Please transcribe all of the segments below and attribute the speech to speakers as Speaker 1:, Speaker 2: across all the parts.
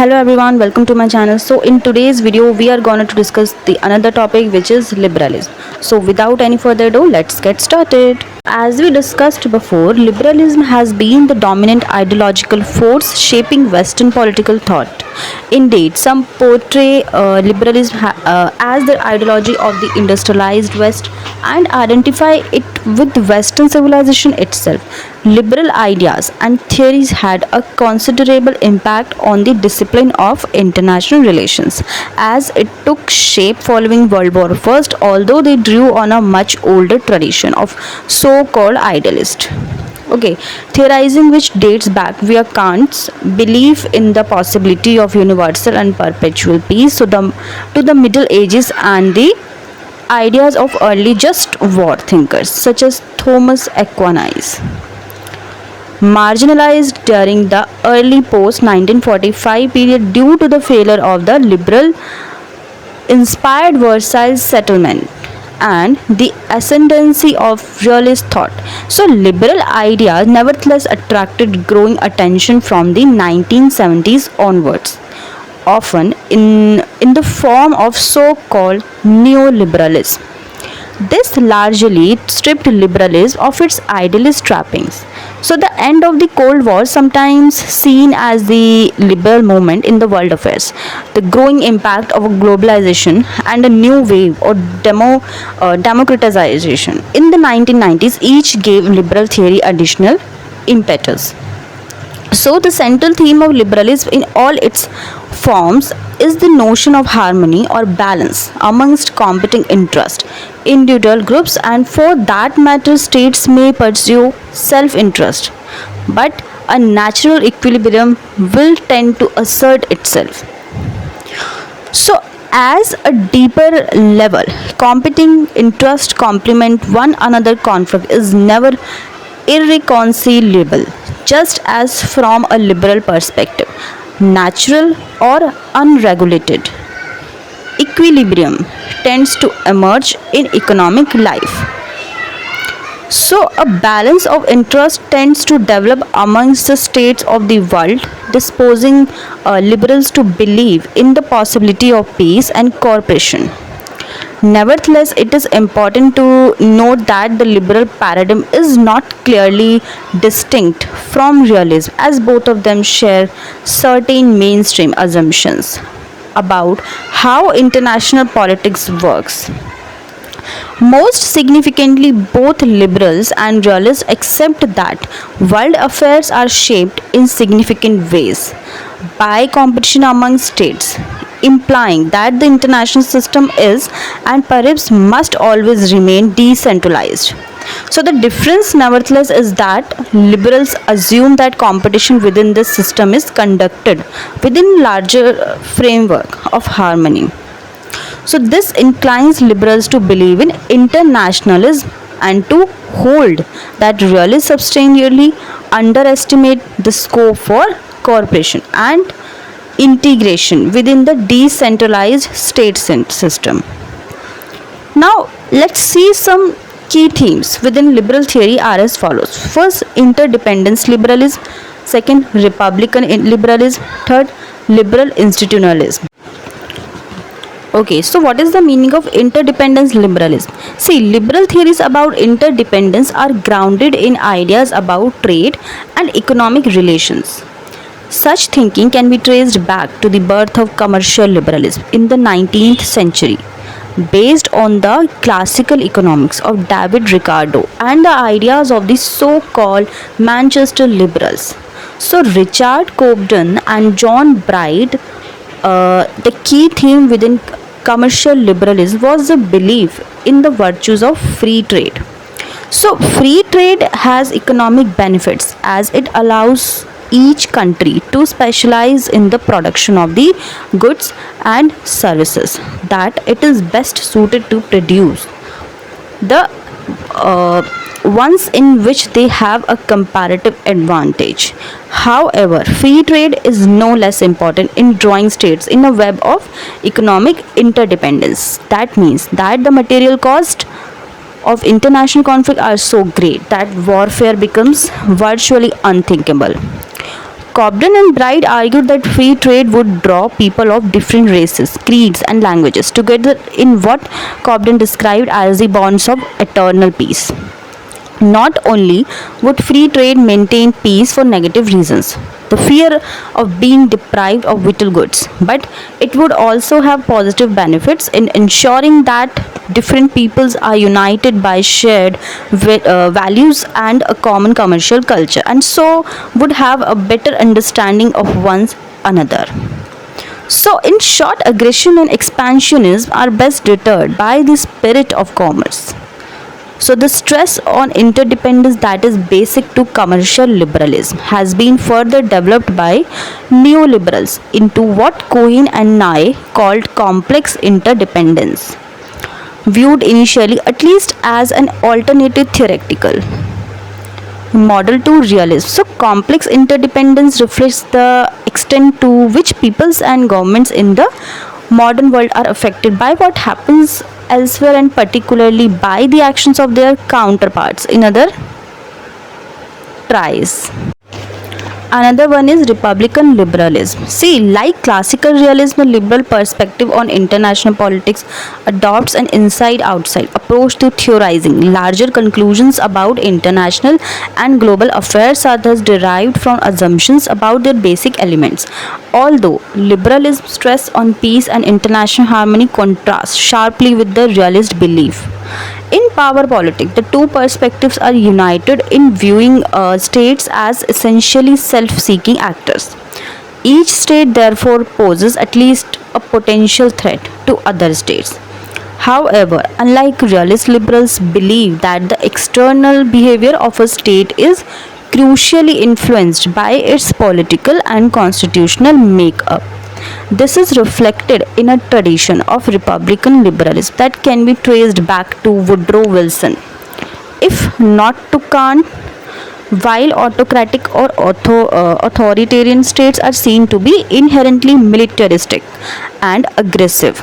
Speaker 1: Hello everyone, welcome to my channel. So in today's video we are going to discuss the another topic, which is liberalism. So without any further ado, let's get started. As we discussed before, liberalism has been the dominant ideological force shaping Western political thought. Indeed, some portray liberalism as the ideology of the industrialized West and identify it with Western civilization itself. Liberal ideas and theories had a considerable impact on the discipline of international relations, as it took shape following World War I, although they drew on a much older tradition of so-called idealists. Okay, theorizing which dates back via Kant's belief in the possibility of universal and perpetual peace to the Middle Ages and the ideas of early just war thinkers such as Thomas Aquinas. Marginalized during the early post-1945 period due to the failure of the liberal-inspired Versailles settlement and the ascendancy of realist thought. So liberal ideas nevertheless attracted growing attention from the 1970s onwards, often in the form of so-called Neoliberalism. This largely stripped liberalism of its idealist trappings. So the end of the Cold War, sometimes seen as the liberal movement in the world affairs, the growing impact of globalization and a new wave of democratization in the 1990s, each gave liberal theory additional impetus. So the central theme of liberalism in all its forms is the notion of harmony or balance amongst competing interests. Individual groups and for that matter states may pursue self-interest, but a natural equilibrium will tend to assert itself. So as a deeper level, competing interests complement one another. Conflict is never irreconcilable, just as from a liberal perspective, natural or unregulated equilibrium tends to emerge in economic life. So a balance of interest tends to develop amongst the states of the world, disposing liberals to believe in the possibility of peace and cooperation. Nevertheless, it is important to note that the liberal paradigm is not clearly distinct from realism, as both of them share certain mainstream assumptions about how international politics works. Most significantly, both liberals and realists accept that world affairs are shaped in significant ways by competition among states, implying that the international system is and perhaps must always remain decentralized. So the difference nevertheless is that liberals assume that competition within this system is conducted within larger framework of harmony. So this inclines liberals to believe in internationalism and to hold that realists substantially underestimate the scope for cooperation and integration within the decentralized state system. Now let's see some key themes within liberal theory are as follows. First, interdependence liberalism. Second, republican liberalism. Third, liberal institutionalism. Okay, so what is the meaning of interdependence liberalism? See, liberal theories about interdependence are grounded in ideas about trade and economic relations. Such thinking can be traced back to the birth of commercial liberalism in the 19th century, based on the classical economics of David Ricardo and the ideas of the so-called Manchester liberals. So Richard Cobden and John Bright, the key theme within commercial liberalism was the belief in the virtues of free trade. So free trade has economic benefits as it allows each country to specialize in the production of the goods and services that it is best suited to produce, the ones in which they have a comparative advantage. However, free trade is no less important in drawing states in a web of economic interdependence. That means that the material cost of international conflict are so great that warfare becomes virtually unthinkable. Cobden and Bright argued that free trade would draw people of different races, creeds, and languages together in what Cobden described as the bonds of eternal peace. Not only would free trade maintain peace for negative reasons, the fear of being deprived of vital goods, but it would also have positive benefits in ensuring that different peoples are united by shared values and a common commercial culture, and so would have a better understanding of one another. So, in short, aggression and expansionism are best deterred by the spirit of commerce. So, the stress on interdependence that is basic to commercial liberalism has been further developed by neoliberals into what Cohen and Nye called complex interdependence, viewed initially at least as an alternative theoretical model to realism. So, complex interdependence reflects the extent to which peoples and governments in the modern world are affected by what happens elsewhere and particularly by the actions of their counterparts in other tries. Another one is Republican liberalism. See, like classical realism, the liberal perspective on international politics adopts an inside-outside approach to theorizing. Larger conclusions about international and global affairs are thus derived from assumptions about their basic elements. Although liberalism's stress on peace and international harmony contrasts sharply with the realist belief in power politics, the two perspectives are united in viewing states as essentially self-seeking actors. Each state therefore poses at least a potential threat to other states. However, unlike realist liberals believe that the external behavior of a state is crucially influenced by its political and constitutional makeup. This is reflected in a tradition of Republican liberalism that can be traced back to Woodrow Wilson, if not to Kant. While autocratic or authoritarian states are seen to be inherently militaristic and aggressive,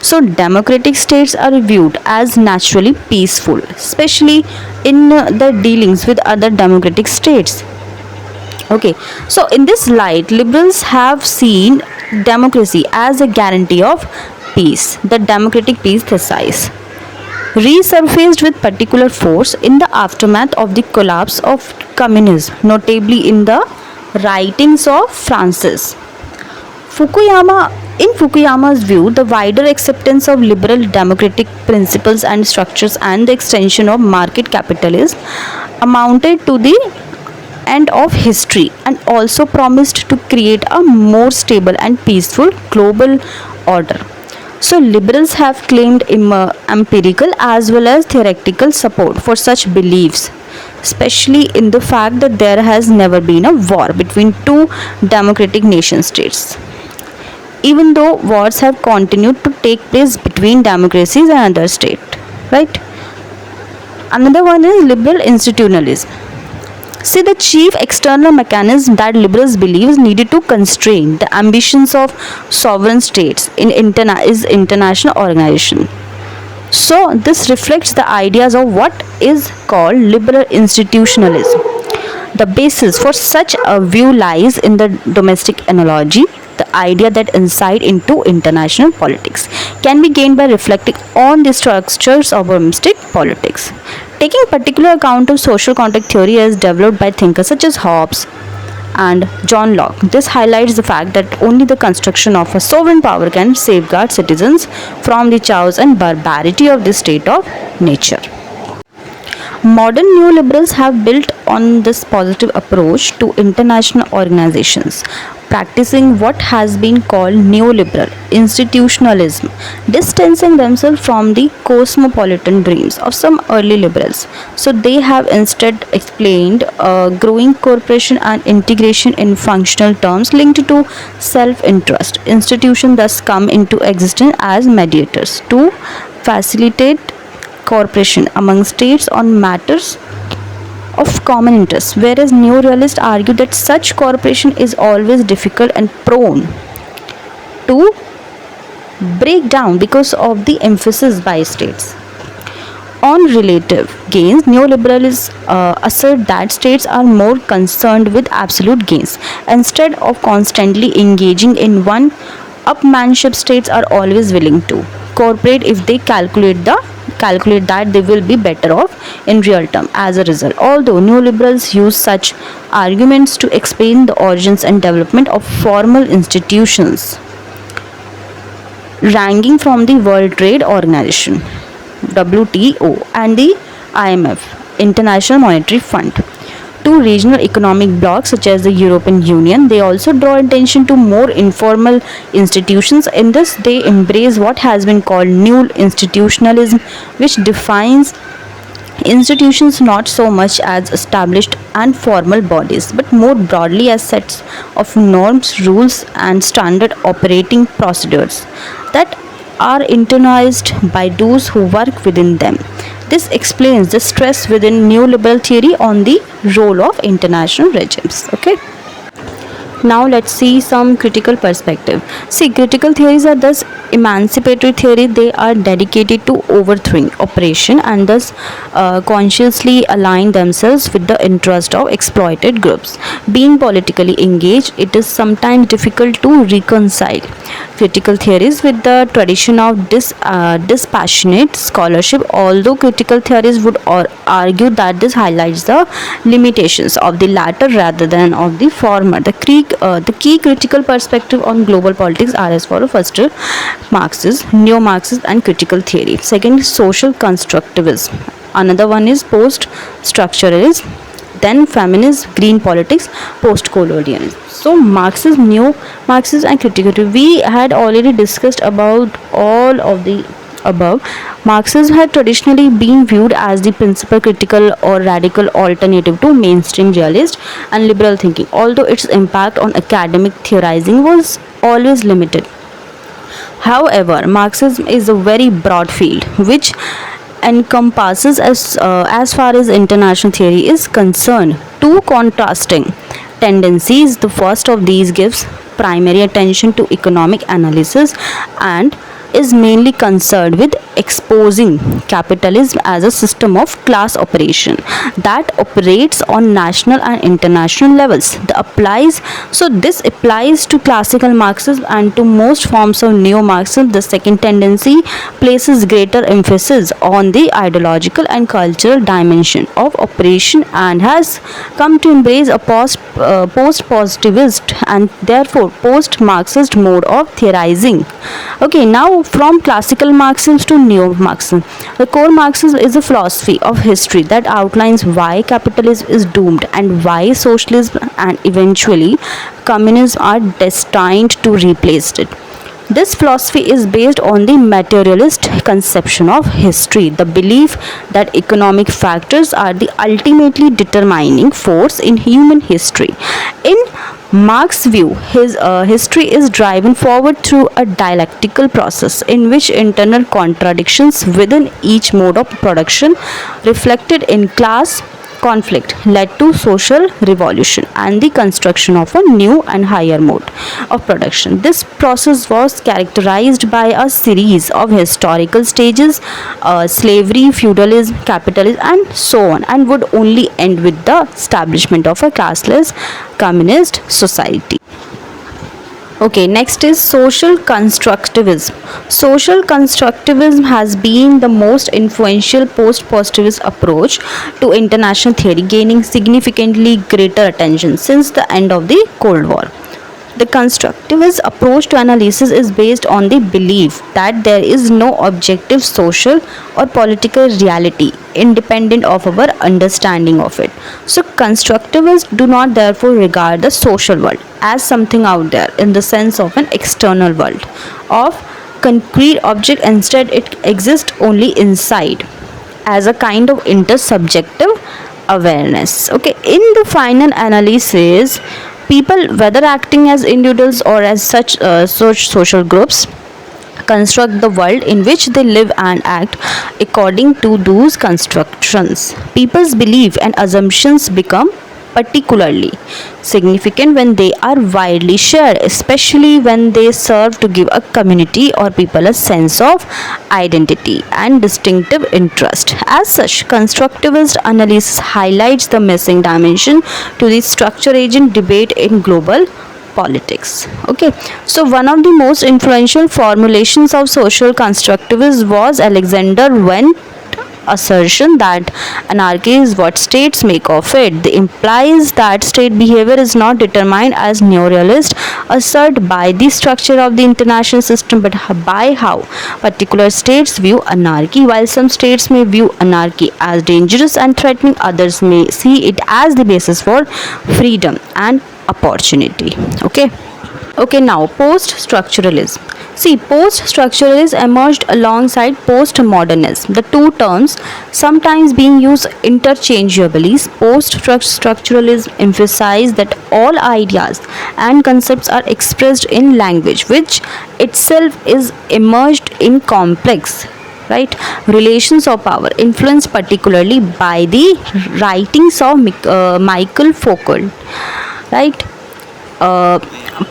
Speaker 1: so democratic states are viewed as naturally peaceful, especially in their dealings with other democratic states. Okay, so in this light, liberals have seen democracy as a guarantee of peace. The democratic peace thesis resurfaced with particular force in the aftermath of the collapse of communism, notably in the writings of Francis Fukuyama. In Fukuyama's view, the wider acceptance of liberal democratic principles and structures and the extension of market capitalism amounted to the end of history and also promised to create a more stable and peaceful global order. So, liberals have claimed empirical as well as theoretical support for such beliefs, especially in the fact that there has never been a war between two democratic nation states, even though wars have continued to take place between democracies and other states, right? Another one is liberal institutionalism. See, the chief external mechanism that liberals believe is needed to constrain the ambitions of sovereign states is international organization. So, this reflects the ideas of what is called liberal institutionalism. The basis for such a view lies in the domestic analogy, the idea that insight into international politics can be gained by reflecting on the structures of domestic politics. Taking particular account of social contract theory as developed by thinkers such as Hobbes and John Locke, this highlights the fact that only the construction of a sovereign power can safeguard citizens from the chaos and barbarity of the state of nature. Modern neoliberals have built on this positive approach to international organizations, practicing what has been called neoliberal institutionalism, distancing themselves from the cosmopolitan dreams of some early liberals. So, they have instead explained growing cooperation and integration in functional terms linked to self-interest. Institutions thus come into existence as mediators to facilitate cooperation among states on matters of common interest, whereas neorealists argue that such cooperation is always difficult and prone to break down because of the emphasis by states On relative gains, neoliberals assert that states are more concerned with absolute gains. Instead of constantly engaging in one upmanship, states are always willing to cooperate if they calculate that they will be better off in real term as a result. Although neoliberals use such arguments to explain the origins and development of formal institutions ranging from the World Trade Organization WTO and the IMF International Monetary Fund to regional economic blocs such as the European Union. They also draw attention to more informal institutions. In this, they embrace what has been called new institutionalism, which defines institutions not so much as established and formal bodies, but more broadly as sets of norms, rules, and standard operating procedures that are internalized by those who work within them. This explains the stress within neoliberal theory on the role of international regimes. Okay. Now let's see some critical perspective. See, critical theories are thus emancipatory theory. They are dedicated to overthrowing oppression and thus consciously align themselves with the interest of exploited groups. Being politically engaged, it is sometimes difficult to reconcile critical theories with the tradition of dispassionate scholarship. Although critical theories would argue that this highlights the limitations of the latter rather than of the former. The key critical perspective on global politics are as follows. First, Marxist, neo-Marxist and critical theory. Second, social constructivism. Another one is post-structuralism. Then feminist, green politics, post-colonialism. So Marxist, neo-Marxist and critical theory. We had already discussed about all of the above. Marxism had traditionally been viewed as the principal critical or radical alternative to mainstream realist and liberal thinking, although its impact on academic theorizing was always limited. However, Marxism is a very broad field which encompasses as far as international theory is concerned two contrasting tendencies. The first of these gives primary attention to economic analysis and is mainly concerned with exposing capitalism as a system of class operation that operates on national and international levels. This applies to classical Marxism and to most forms of neo-Marxism. The second tendency places greater emphasis on the ideological and cultural dimension of operation and has come to embrace a post-positivist and therefore post-Marxist mode of theorizing. Okay, now from classical Marxism to neo-Marxism. The core Marxism is a philosophy of history that outlines why capitalism is doomed and why socialism and eventually communism are destined to replace it. This philosophy is based on the materialist conception of history, the belief that economic factors are the ultimately determining force in human history. In Marx's view, his history is driven forward through a dialectical process in which internal contradictions within each mode of production, reflected in class conflict, led to social revolution and the construction of a new and higher mode of production. This process was characterized by a series of historical stages, slavery, feudalism, capitalism, and so on, and would only end with the establishment of a classless communist society. Okay, next is social constructivism. Social constructivism has been the most influential post-positivist approach to international theory, gaining significantly greater attention since the end of the Cold War. The constructivist approach to analysis is based on the belief that there is no objective social or political reality independent of our understanding of it. So constructivists do not therefore regard the social world as something out there in the sense of an external world of concrete object. Instead, it exists only inside as a kind of intersubjective awareness. Okay, in the final analysis, people, whether acting as individuals or as such social groups, construct the world in which they live and act according to those constructions. People's belief and assumptions become particularly significant when they are widely shared, especially when they serve to give a community or people a sense of identity and distinctive interest. As such, constructivist analysis highlights the missing dimension to the structure agent debate in global politics. Okay, so one of the most influential formulations of social constructivism was Alexander Wendt's assertion that anarchy is what states make of it. They implies that state behavior is not determined, as neorealists assert, by the structure of the international system, but by how particular states view anarchy. While some states may view anarchy as dangerous and threatening, others may see it as the basis for freedom and opportunity. Okay, now post-structuralism. See, post-structuralism emerged alongside postmodernism, the two terms sometimes being used interchangeably. Post-structuralism emphasizes that all ideas and concepts are expressed in language, which itself is immersed in complex, right, relations of power, influenced particularly by the writings of Michael Foucault, right.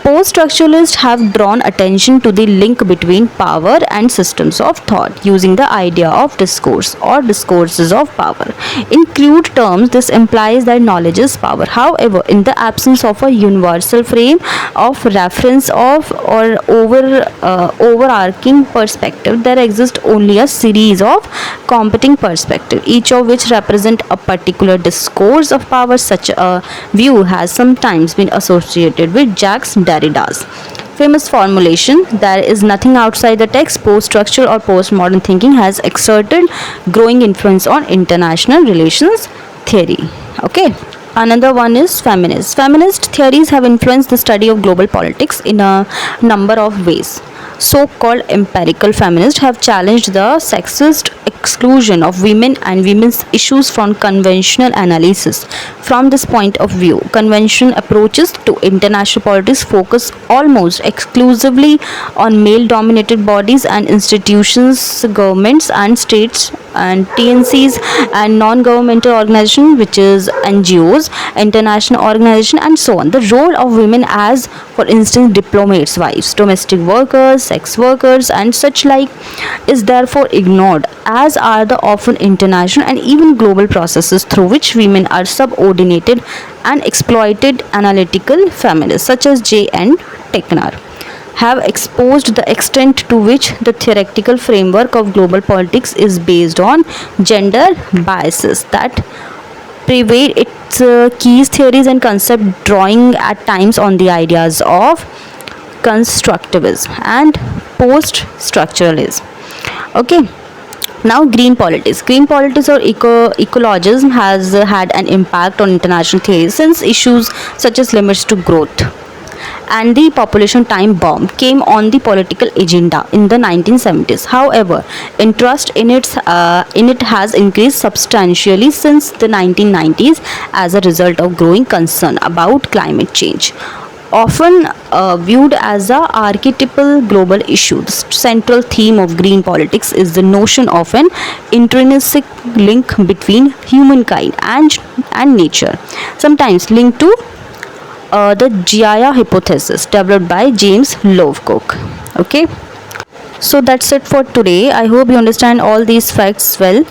Speaker 1: Post-structuralists have drawn attention to the link between power and systems of thought, using the idea of discourse or discourses of power. In crude terms, this implies that knowledge is power. However, in the absence of a universal frame of reference or overarching perspective, there exists only a series of competing perspectives, each of which represent a particular discourse of power. Such a view has sometimes been associated with Jacques Derrida's famous formulation, "There is nothing outside the text." Post-structural or postmodern thinking has exerted growing influence on international relations theory. Okay. Another one is feminist. Feminist theories have influenced the study of global politics in a number of ways. So-called empirical feminists have challenged the sexist exclusion of women and women's issues from conventional analysis. From this point of view, conventional approaches to international politics focus almost exclusively on male-dominated bodies and institutions, governments and states and TNCs and non-governmental organizations, which is NGOs, international organizations and so on. The role of women as, for instance, diplomats, wives, domestic workers, sex workers and such like is therefore ignored, as are the often international and even global processes through which women are subordinated and exploited. Analytical feminists such as J. and Teknar have exposed the extent to which the theoretical framework of global politics is based on gender biases that pervade its keys, theories and concepts, drawing at times on the ideas of constructivism and post-structuralism. Okay. Now, green politics. Green politics or ecologism has had an impact on international theories since issues such as limits to growth and the population time bomb came on the political agenda in the 1970s. However, interest in it has increased substantially since the 1990s as a result of growing concern about climate change. Often viewed as an archetypal global issue, the central theme of green politics is the notion of an intrinsic link between humankind and nature, sometimes linked to the Gaia hypothesis developed by James Lovecock. Okay, so that's it for today. I hope you understand all these facts well.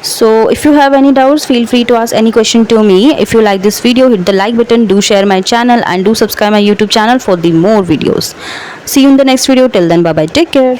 Speaker 1: So if you have any doubts, feel free to ask any question to me. If you like this video, hit the like button, do share my channel and do subscribe my YouTube channel for the more videos. See you in the next video. Till then, bye bye, take care.